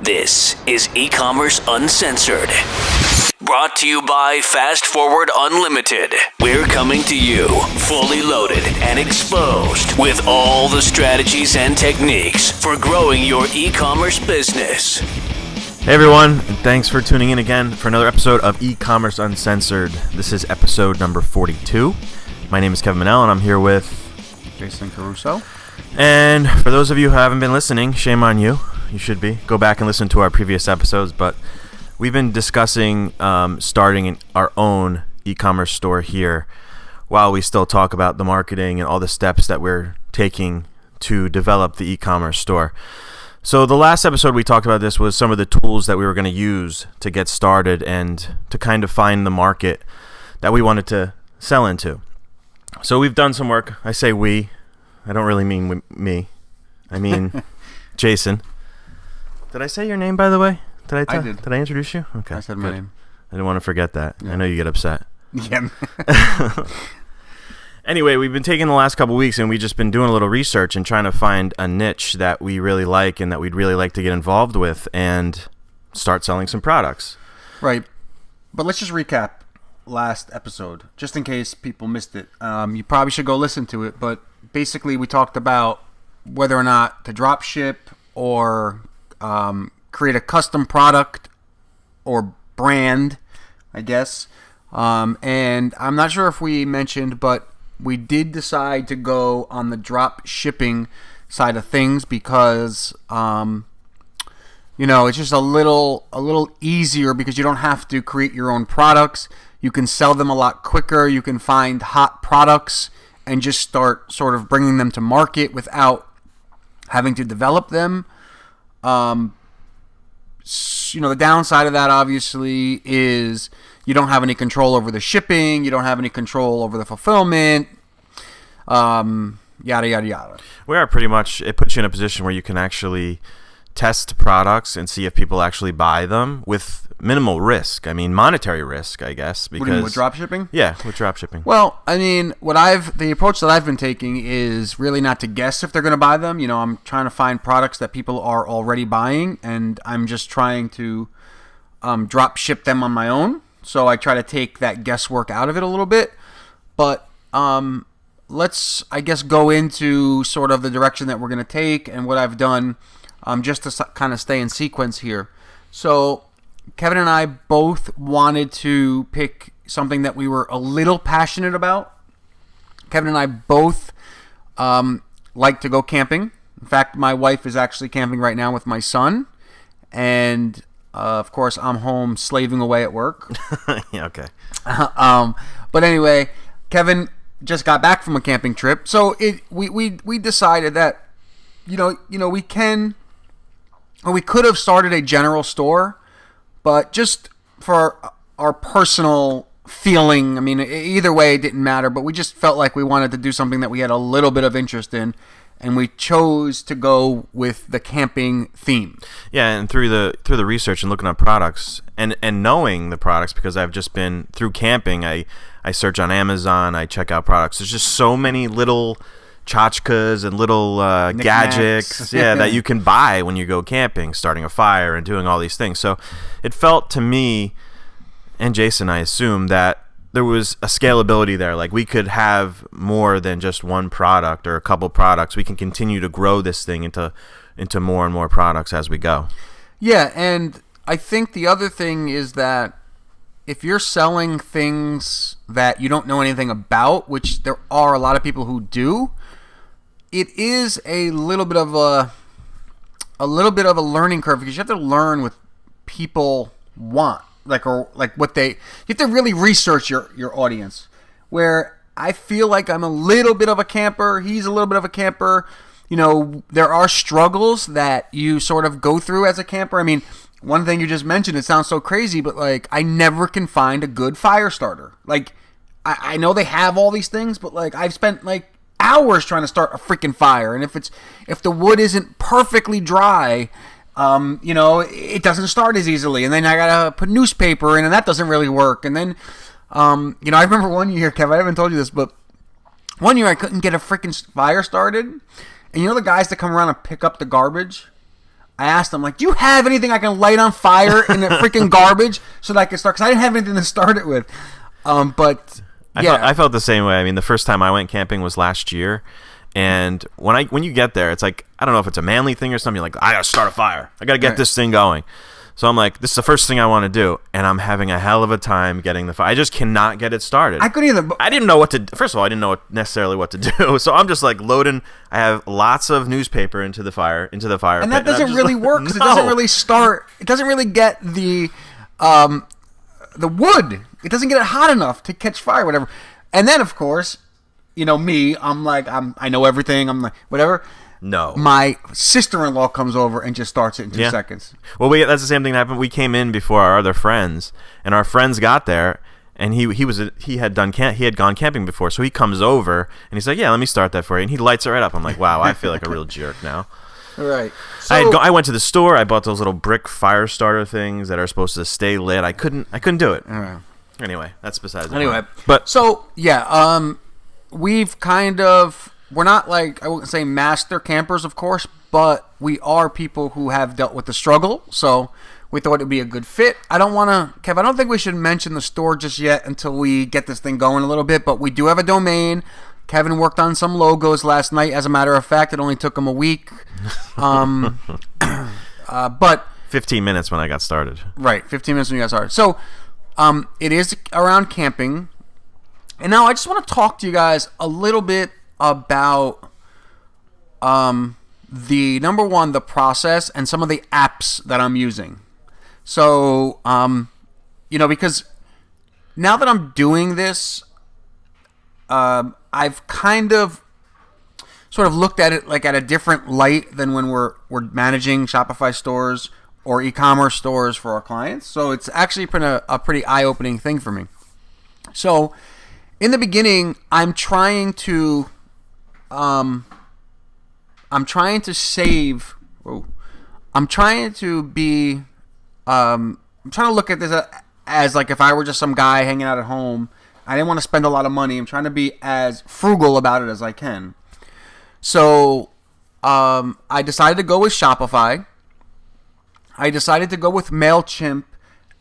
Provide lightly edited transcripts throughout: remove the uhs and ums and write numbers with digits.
This is eCommerce Uncensored. Brought to you by Fast Forward Unlimited. We're coming to you fully loaded and exposed with all the strategies and techniques for growing your e-commerce business. Hey everyone, and thanks for tuning in again for another episode of eCommerce Uncensored. This is episode number 42. My name is Kevin Manel, and I'm here with Jason Caruso. And for those of you who haven't been listening, shame on you. You should be. Go back and listen to our previous episodes, but we've been discussing starting our own e-commerce store here while we still talk about the marketing and all the steps that we're taking to develop the e-commerce store. So the last episode we talked about this was some of the tools that we were going to use to get started and to kind of find the market that we wanted to sell into. So we've done some work. I say we. I don't really mean me. I mean Jason. Did I say your name, by the way? I did. Did I introduce you? Okay. I said my name. I didn't want to forget that. Yeah. I know you get upset. Yeah. Anyway, we've been taking the last couple weeks and we've just been doing a little research and trying to find a niche that we really like and that we'd really like to get involved with and start selling some products. Right. But let's just recap last episode, just in case people missed it. You probably should go listen to it, but basically we talked about whether or not to drop ship or create a custom product or brand, I guess. And I'm not sure if we mentioned, but we did decide to go on the drop shipping side of things because, it's just a little easier because you don't have to create your own products. You can sell them a lot quicker. You can find hot products and just start sort of bringing them to market without having to develop them. The downside of that obviously is you don't have any control over the shipping, you don't have any control over the fulfillment, yada yada yada. We are pretty much, it puts you in a position where you can actually test products and see if people actually buy them with minimal risk. I mean, monetary risk, I guess. Because, what do you mean, with drop shipping? Yeah, with drop shipping. Well, I mean, the approach that I've been taking is really not to guess if they're going to buy them. I'm trying to find products that people are already buying, and I'm just trying to drop ship them on my own. So I try to take that guesswork out of it a little bit. But let's, I guess, go into sort of the direction that we're going to take and what I've done just to kind of stay in sequence here. So Kevin and I both wanted to pick something that we were a little passionate about. Kevin and I both like to go camping. In fact, my wife is actually camping right now with my son. And, of course, I'm home slaving away at work. Yeah, okay. But anyway, Kevin just got back from a camping trip. So we decided that, we could have started a general store. But just for our personal feeling, I mean, either way, it didn't matter. But we just felt like we wanted to do something that we had a little bit of interest in. And we chose to go with the camping theme. Yeah, and through the research and looking at products and knowing the products, because I've just been through camping, I search on Amazon, I check out products. There's just so many little tchotchkes and little gadgets that you can buy when you go camping, starting a fire and doing all these things. So it felt to me, and Jason, I assume, that there was a scalability there. Like we could have more than just one product or a couple products. We can continue to grow this thing into more and more products as we go. Yeah, and I think the other thing is that if you're selling things that you don't know anything about, which there are a lot of people who do, it is a little bit of a learning curve because you have to learn what people want, like what you have to really research your audience. Where I feel like I'm a little bit of a camper, he's a little bit of a camper. There are struggles that you sort of go through as a camper. I mean, one thing you just mentioned, it sounds so crazy, but like I never can find a good fire starter. Like I know they have all these things, but like I've spent like hours trying to start a freaking fire, and if the wood isn't perfectly dry, it doesn't start as easily, and then I gotta put newspaper in, and that doesn't really work. And then I remember one year, Kev, I haven't told you this, but one year I couldn't get a freaking fire started, and the guys that come around and pick up the garbage, I asked them, like, do you have anything I can light on fire in the freaking garbage so that I can start? Because I didn't have anything to start it with. But yeah, I felt the same way. I mean, the first time I went camping was last year, and when you get there, it's like, I don't know if it's a manly thing or something. You're like, I gotta start a fire. I gotta get this thing going. So I'm like, this is the first thing I want to do, and I'm having a hell of a time getting the fire. I just cannot get it started. I couldn't either. I didn't know what to. First of all, I didn't know necessarily what to do. So I'm just like loading. I have lots of newspaper into the fire, and that doesn't really work because no. It doesn't really start. It doesn't really get the wood. It doesn't get it hot enough to catch fire, whatever. And then, of course, me. I'm like, I know everything. I'm like, whatever. No. My sister-in-law comes over and just starts it in 2 seconds. Well, that's the same thing that happened. We came in before our other friends, and our friends got there, and he had gone camping before, so he comes over and he's like, "Yeah, let me start that for you," and he lights it right up. I'm like, "Wow, I feel like a real jerk now." Right. So, I went to the store. I bought those little brick fire starter things that are supposed to stay lit. I couldn't do it. Anyway, that's besides the point. But so yeah, we've kind of. We're not like, I wouldn't say master campers, of course, but we are people who have dealt with the struggle, so we thought it'd be a good fit. I don't think we should mention the store just yet until we get this thing going a little bit, but we do have a domain. Kevin worked on some logos last night. As a matter of fact, it only took him a week. But 15 minutes when I got started. Right, 15 minutes when you got started. So it is around camping. And now I just want to talk to you guys a little bit about the process and some of the apps that I'm using. So, because now that I'm doing this, I've kind of sort of looked at it like at a different light than when we're managing Shopify stores or e-commerce stores for our clients. So it's actually been a pretty eye-opening thing for me. So in the beginning, I'm trying to save. I'm trying to look at this as like if I were just some guy hanging out at home. I didn't want to spend a lot of money. I'm trying to be as frugal about it as I can. So I decided to go with Shopify. I decided to go with MailChimp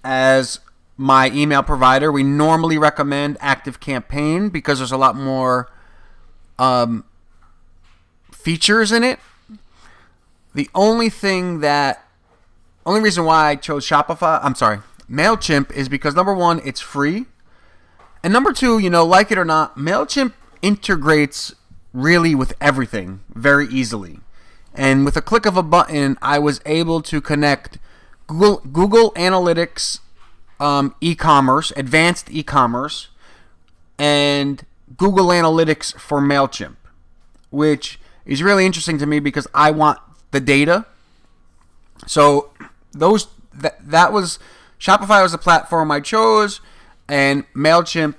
as my email provider. We normally recommend ActiveCampaign because there's a lot more features in it. The only reason why I chose MailChimp is because number one, it's free. And number two, like it or not, MailChimp integrates really with everything very easily. And with a click of a button, I was able to connect Google Analytics, eCommerce, advanced eCommerce, and Google Analytics for MailChimp, which is really interesting to me because I want the data. So that was Shopify was the platform I chose, and MailChimp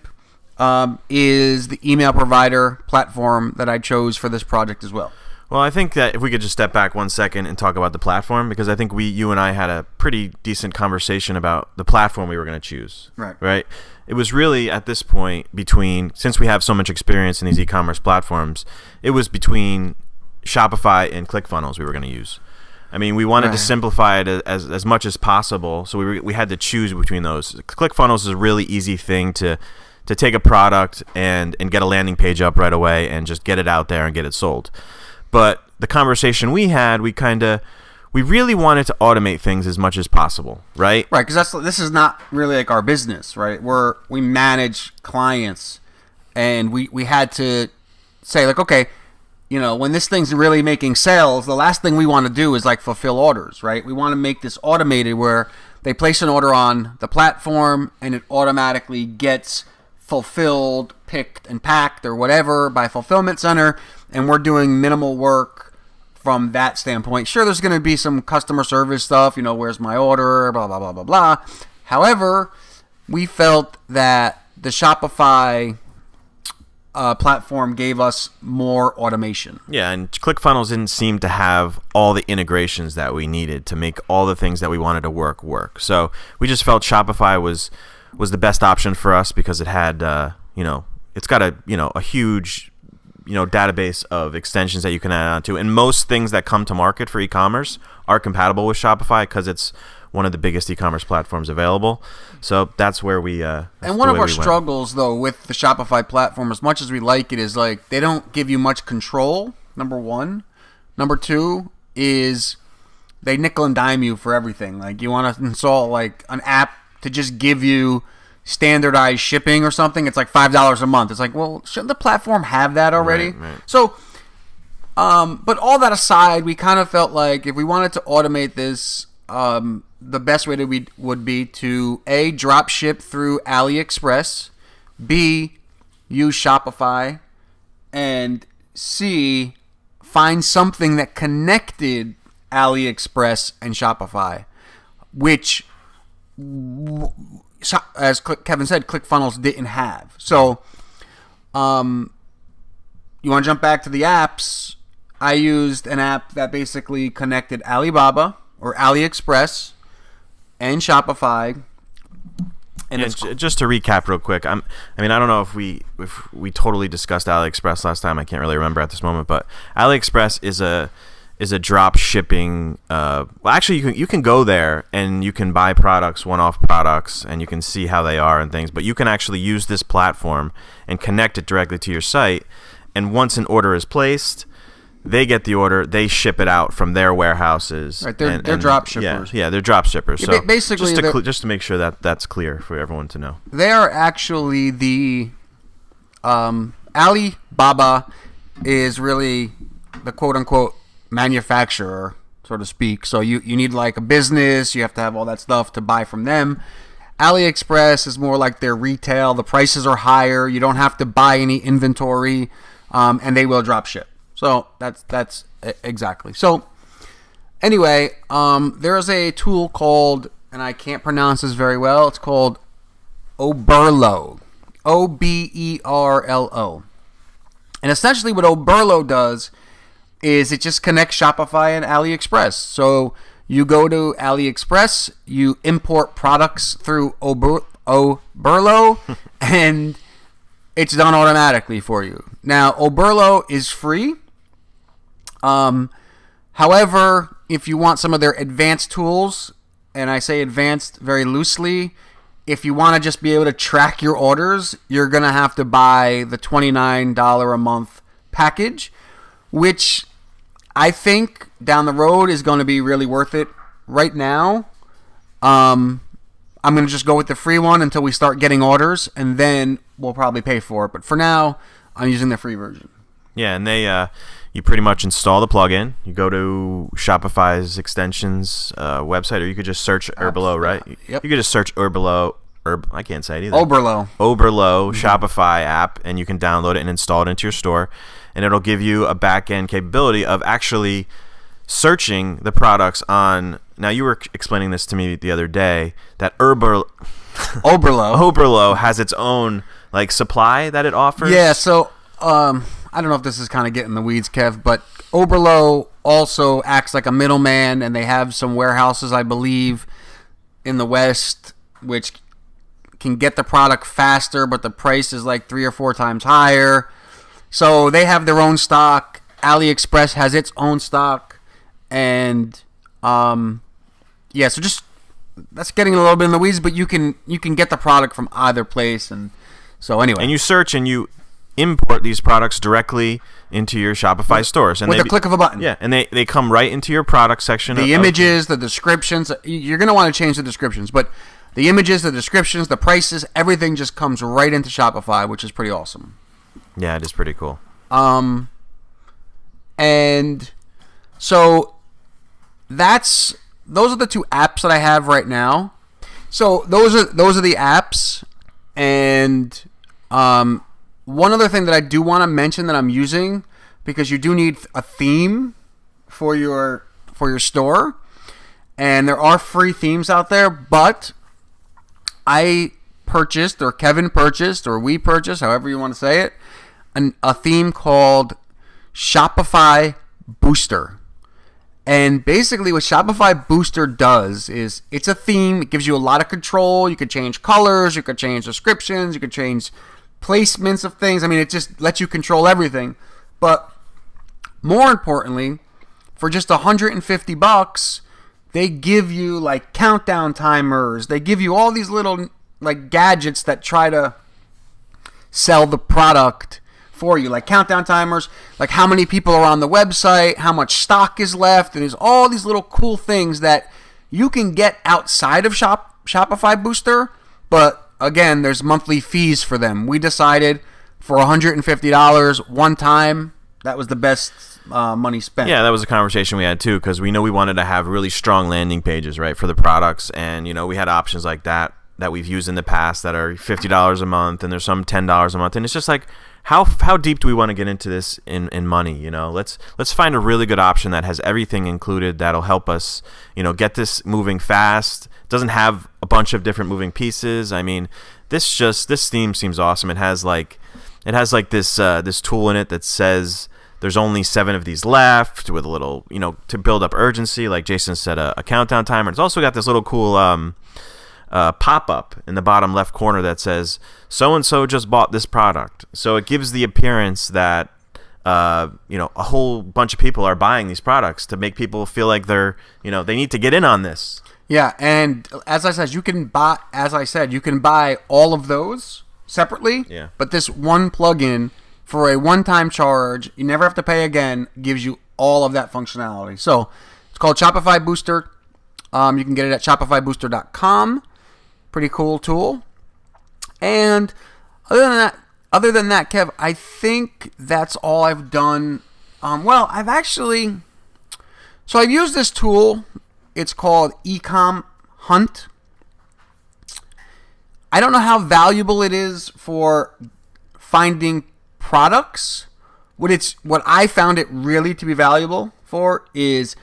is the email provider platform that I chose for this project as well. Well, I think that if we could just step back 1 second and talk about the platform, because I think you and I had a pretty decent conversation about the platform we were going to choose. Right? It was really at this point since we have so much experience in these e-commerce platforms, it was between Shopify and ClickFunnels we were going to use. I mean, we wanted to simplify it as much as possible, so we had to choose between those. ClickFunnels is a really easy thing to take a product and get a landing page up right away and just get it out there and get it sold. But the conversation we had, we really wanted to automate things as much as possible, right? Right, because this is not really like our business, right? We manage clients, and we had to say like, okay, when this thing's really making sales, the last thing we want to do is like fulfill orders, right? We want to make this automated where they place an order on the platform and it automatically gets fulfilled, picked, and packed or whatever by fulfillment center, and we're doing minimal work from that standpoint. Sure, there's going to be some customer service stuff, where's my order, blah, blah, blah, blah, blah. However, we felt that the Shopify platform gave us more automation. Yeah, and ClickFunnels didn't seem to have all the integrations that we needed to make all the things that we wanted to work. So we just felt Shopify was the best option for us because it had, it's got a huge, database of extensions that you can add onto. And most things that come to market for e-commerce are compatible with Shopify because it's one of the biggest e-commerce platforms available. So that's where we and one of our struggles though with the Shopify platform, as much as we like it, is like they don't give you much control. Number one. Number two is they nickel and dime you for everything. Like you want to install like an app to just give you standardized shipping or something, it's like $5 a month. It's like, well, shouldn't the platform have that already? Right. So but all that aside, we kind of felt like if we wanted to automate this, the best way would be to A, drop ship through Aliexpress, B, use Shopify, and C, find something that connected Aliexpress and Shopify, which, as Kevin said, ClickFunnels didn't have. So, you want to jump back to the apps? I used an app that basically connected Alibaba or Aliexpress and Shopify. And just to recap real quick, I don't know if we totally discussed AliExpress last time. I can't really remember at this moment, but AliExpress is a drop shipping. Well, actually, you can go there and you can buy products, one-off products, and you can see how they are and things. But you can actually use this platform and connect it directly to your site. And once an order is placed, they get the order, they ship it out from their warehouses. Right, they're drop shippers. Yeah, they're drop shippers. So basically, just to make sure that that's clear for everyone to know. They are actually the Alibaba is really the quote-unquote manufacturer, so to speak. So you need like a business, you have to have all that stuff to buy from them. AliExpress is more like their retail. The prices are higher. You don't have to buy any inventory, and they will drop ship. So that's exactly. So anyway, there is a tool called, and I can't pronounce this very well, it's called Oberlo. Oberlo. And essentially what Oberlo does is it just connects Shopify and AliExpress. So you go to AliExpress, you import products through Oberlo, and it's done automatically for you. Now, Oberlo is free. However, if you want some of their advanced tools, and I say advanced very loosely, if you want to just be able to track your orders, you're going to have to buy the $29 a month package, which I think down the road is going to be really worth it. Right now, I'm going to just go with the free one until we start getting orders, and then we'll probably pay for it. But for now, I'm using the free version. Yeah, and they you pretty much install the plugin. You go to Shopify's extensions website, or you could just search Oberlo, right? Yep. You could just search Oberlo. I can't say it either. Oberlo Shopify app, and you can download it and install it into your store, and it'll give you a back-end capability of actually searching the products on. Now, you were explaining this to me the other day that Oberlo has its own like supply that it offers. Yeah, so I don't know if this is kind of getting the weeds, Kev, but Oberlo also acts like a middleman, and they have some warehouses, I believe, in the West, which can get the product faster, but the price is like 3 or 4 times higher. So they have their own stock. AliExpress has its own stock, and yeah, so just that's getting a little bit in the weeds, but you can get the product from either place, and so anyway. And you search and you import these products directly into your Shopify stores. And with the click of a button. Yeah, and they come right into your product section. The images, the descriptions, you're going to want to change the descriptions, but the images, the descriptions, the prices, everything just comes right into Shopify, which is pretty awesome. Yeah, it is pretty cool. And so those are the 2 apps that I have right now. So those are the apps, and one other thing that I do want to mention that I'm using, because you do need a theme for your store, and there are free themes out there, but I purchased, or Kevin purchased, or we purchased, however you want to say it, a theme called Shopify Booster. And basically what Shopify Booster does is it's a theme. It gives you a lot of control. You could change colors. You could change descriptions. You could change placements of things. I mean, it just lets you control everything. But more importantly, for just $150, they give you like countdown timers. They give you all these little like gadgets that try to sell the product for you, like countdown timers, like how many people are on the website, how much stock is left, and there's all these little cool things that you can get outside of Shopify Booster, but again, there's monthly fees for them. We decided for $150 one time, that was the best money spent. Yeah, that was a conversation we had too, because we know we wanted to have really strong landing pages, right, for the products, and we had options like that we've used in the past that are $50 a month, and there's some $10 a month, and it's just like, how deep do we want to get into this in money? Let's find a really good option that has everything included that'll help us, get this moving fast. Doesn't have a bunch of different moving pieces. I mean, this theme seems awesome. It has like this tool in it that says there's only 7 of these left, with a little, to build up urgency, like Jason said, a countdown timer. It's also got this little cool pop-up in the bottom left corner that says so-and-so just bought this product. So it gives the appearance that a whole bunch of people are buying these products to make people feel like they're they need to get in on this. Yeah, and as I said, you can buy all of those separately. Yeah. But this one plugin for a one-time charge, you never have to pay again, gives you all of that functionality. So it's called Shopify Booster. You can get it at shopifybooster.com. Pretty cool tool. And other than that, Kev, I think that's all I've done. I've used this tool. It's called eCommerce. I don't know how valuable it is for finding products. What I found it really to be valuable for is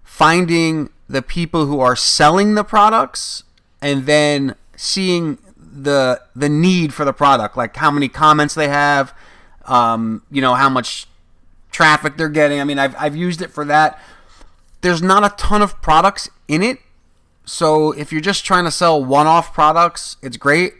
finding the people who are selling the products, and then seeing the need for the product, like how many comments they have, how much traffic they're getting. I mean, I've used it for that. There's not a ton of products in it, so if you're just trying to sell one-off products, it's great.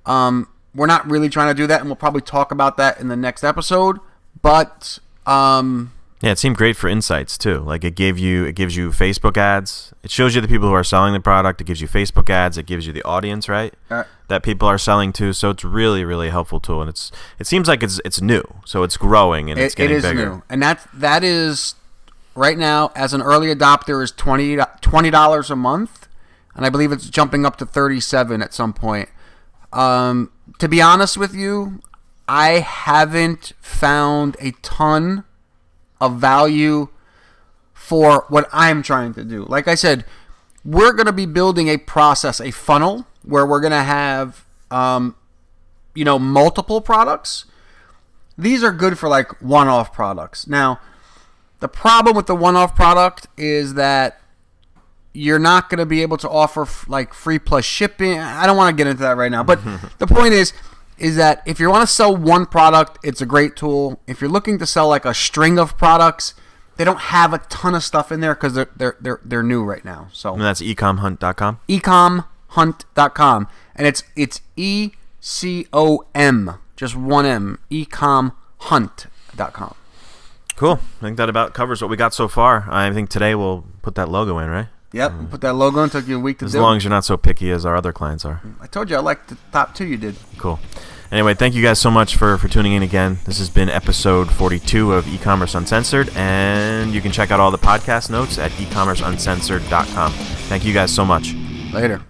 We're not really trying to do that, and we'll probably talk about that in the next episode. But yeah, it seemed great for insights too. Like it gives you Facebook ads. It shows you the people who are selling the product. It gives you Facebook ads. It gives you the audience, right? That people are selling to. So it's really, really helpful tool, and it seems like it's new, so it's growing and it's getting bigger. It is new, and that is right now as an early adopter is $20 a month, and I believe it's jumping up to $37 at some point. To be honest with you, I haven't found a ton of value for what I'm trying to do. Like I said, we're going to be building a process, a funnel, where we're going to have, multiple products. These are good for like one-off products. Now, the problem with the one-off product is that you're not going to be able to offer like free plus shipping. I don't want to get into that right now, but the point is that if you want to sell one product, it's a great tool. If you're looking to sell like a string of products, they don't have a ton of stuff in there because they're new right now. So and that's ecomhunt.com. ecomhunt.com, and it's ECOM, just one M, ecomhunt.com. Cool. I think that about covers what we got so far. I think today we'll put that logo in, right? Yep, put that logo in. Took you a week to do. As long as you're not so picky as our other clients are. I told you I liked the top 2 you did. Cool. Anyway, thank you guys so much for tuning in again. This has been episode 42 of eCommerce Uncensored, and you can check out all the podcast notes at ecommerceuncensored.com. Thank you guys so much. Later.